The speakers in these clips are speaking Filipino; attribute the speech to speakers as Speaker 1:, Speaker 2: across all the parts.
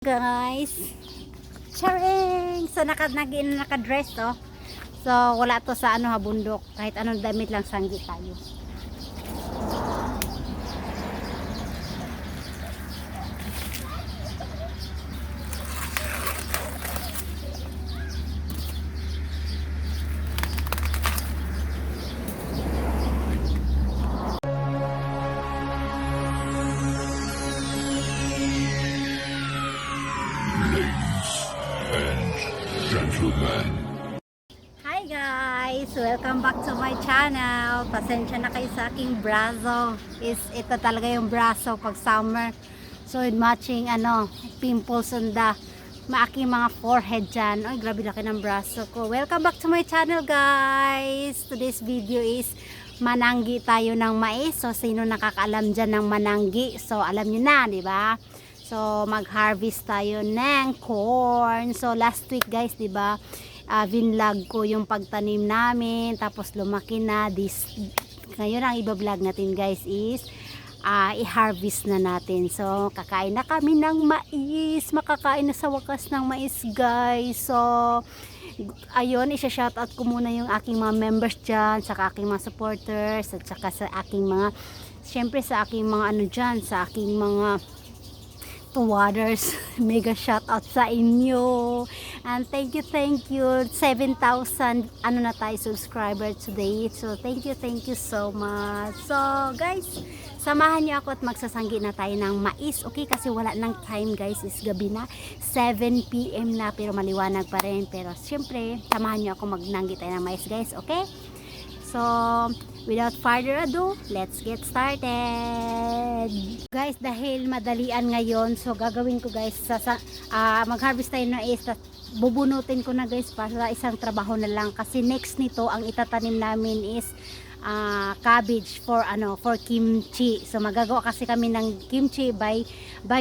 Speaker 1: Guys, charing! So naka-dress to. So wala to sa bundok. Kahit anong damit lang, sanggi tayo. Hi guys! Welcome back to my channel. Pasensya na kayo sa aking braso. Ito talaga yung braso pag summer. So matching pimples on the aking mga forehead dyan. Ay, grabe laki ng braso ko. Welcome back to my channel guys. Today's video is mananggi tayo ng mais. So sino nakakaalam dyan ng mananggi? So alam nyo na, di ba? So mag-harvest tayo ng corn. So last week guys, 'di ba? Vinlog ko yung pagtanim namin, tapos lumaki na. Ngayon ang iba-vlog natin guys is i-harvest na natin. So kakain na kami ng mais. Makakain na sa wakas ng mais guys. So ayun, isa-shoutout ko muna yung aking mga members dyan, sa aking mga supporters, at saka sa aking mga, syempre sa aking mga sa aking mga waters. Mega shout out sa inyo, and thank you 7,000 na tayo subscriber today. So thank you so much. So guys, samahan niyo ako at magsasanggi na tayo ng mais, okay? Kasi wala nang time guys, is gabi na, 7 PM na, pero maliwanag pa rin. Pero syempre samahan niyo ako magnanggi tayo ng mais guys, okay? So without further ado, let's get started. Guys, dahil madalian ngayon, so gagawin ko guys, mag-harvest tayo na is, bubunutin ko na guys para isang trabaho na lang. Kasi next nito, ang itatanim namin is cabbage for kimchi. So magagawa kasi kami ng kimchi by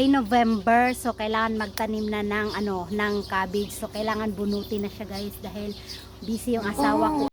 Speaker 1: November. So kailangan magtanim na ng cabbage. So kailangan bunutin na siya guys dahil busy yung asawa ko.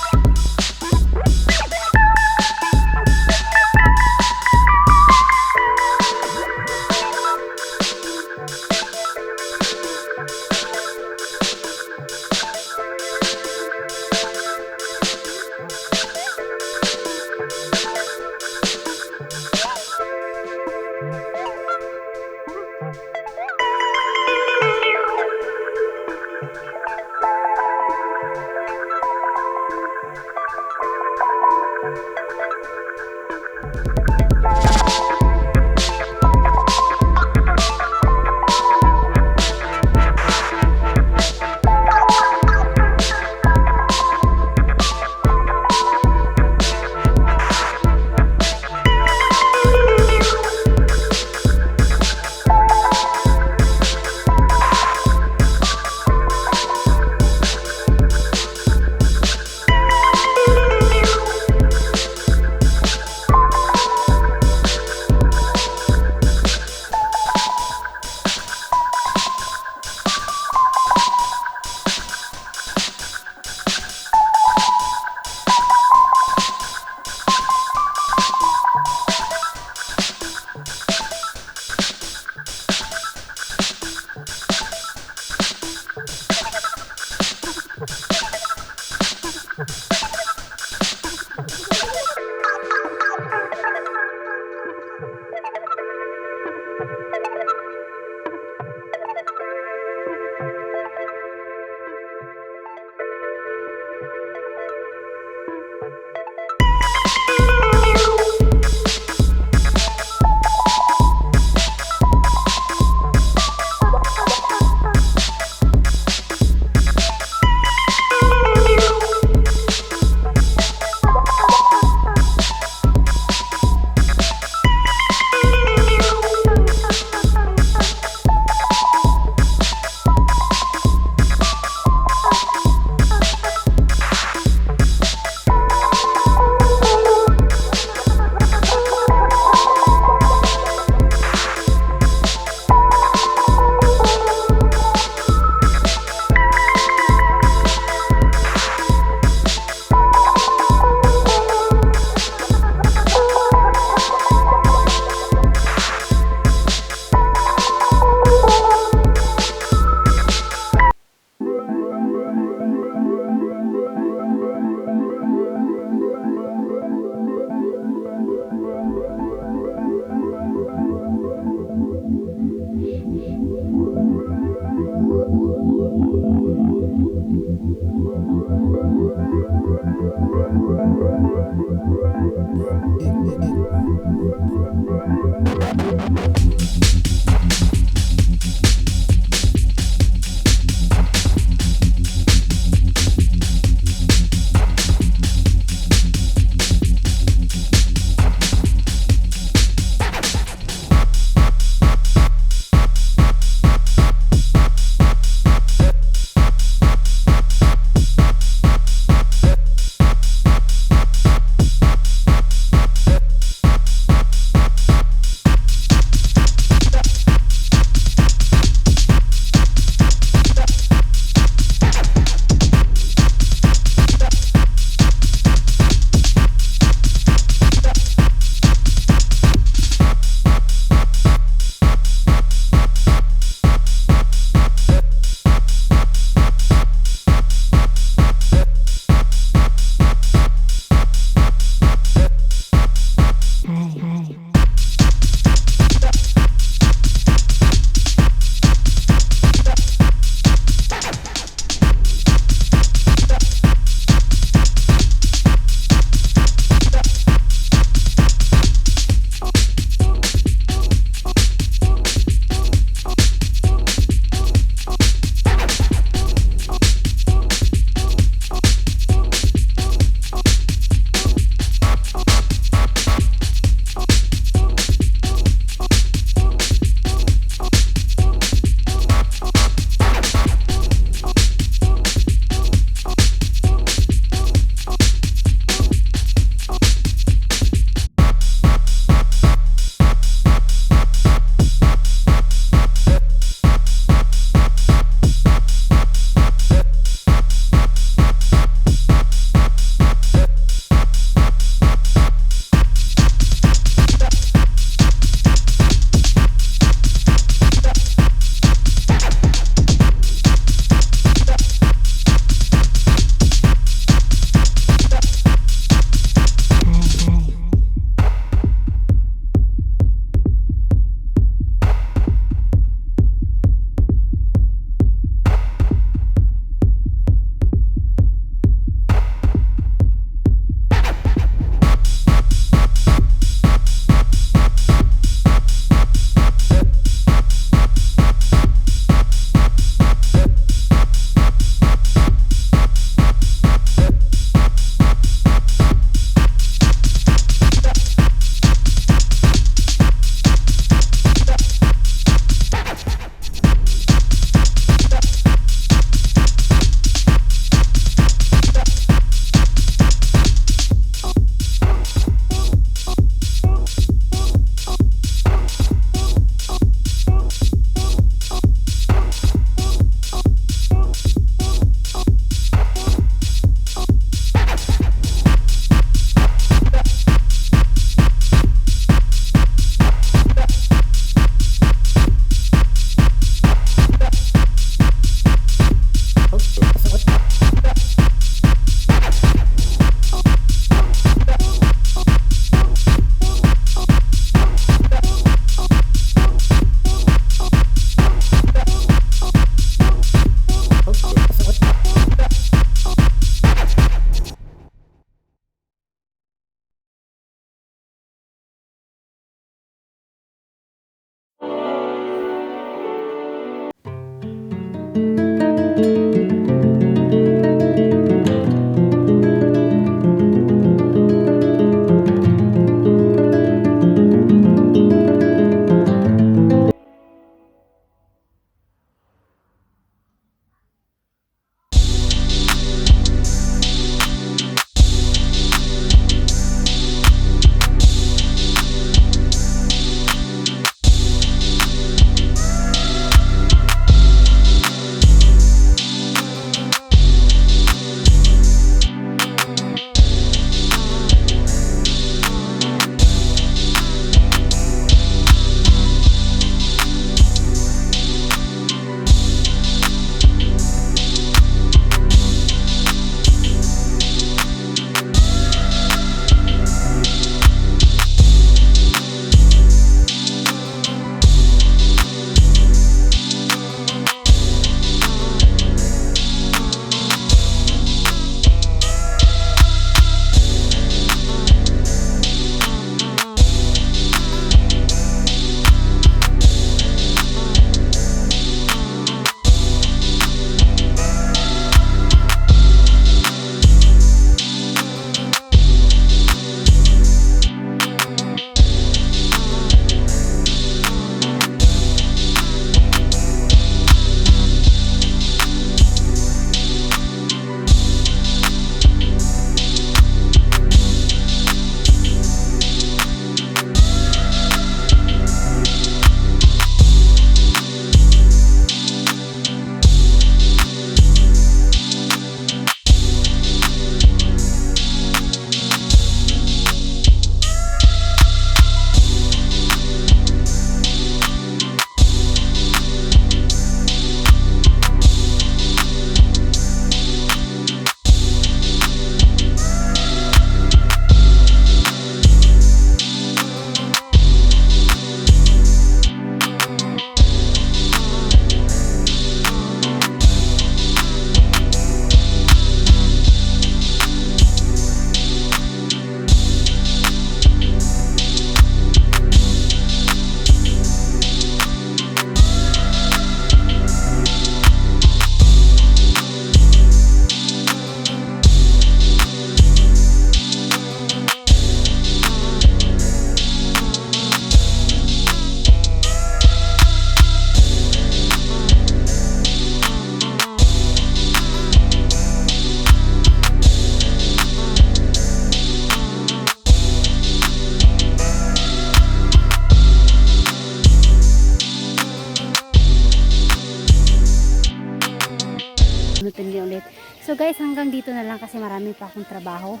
Speaker 1: din ulit. So guys, hanggang dito na lang kasi marami pa akong trabaho.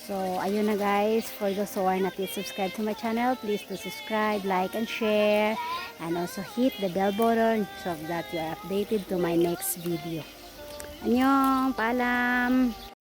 Speaker 1: So ayun na guys, for those who are not yet subscribed to my channel, please do subscribe, like and share, and also hit the bell button so that you are updated to my next video. Annyeong, paalam.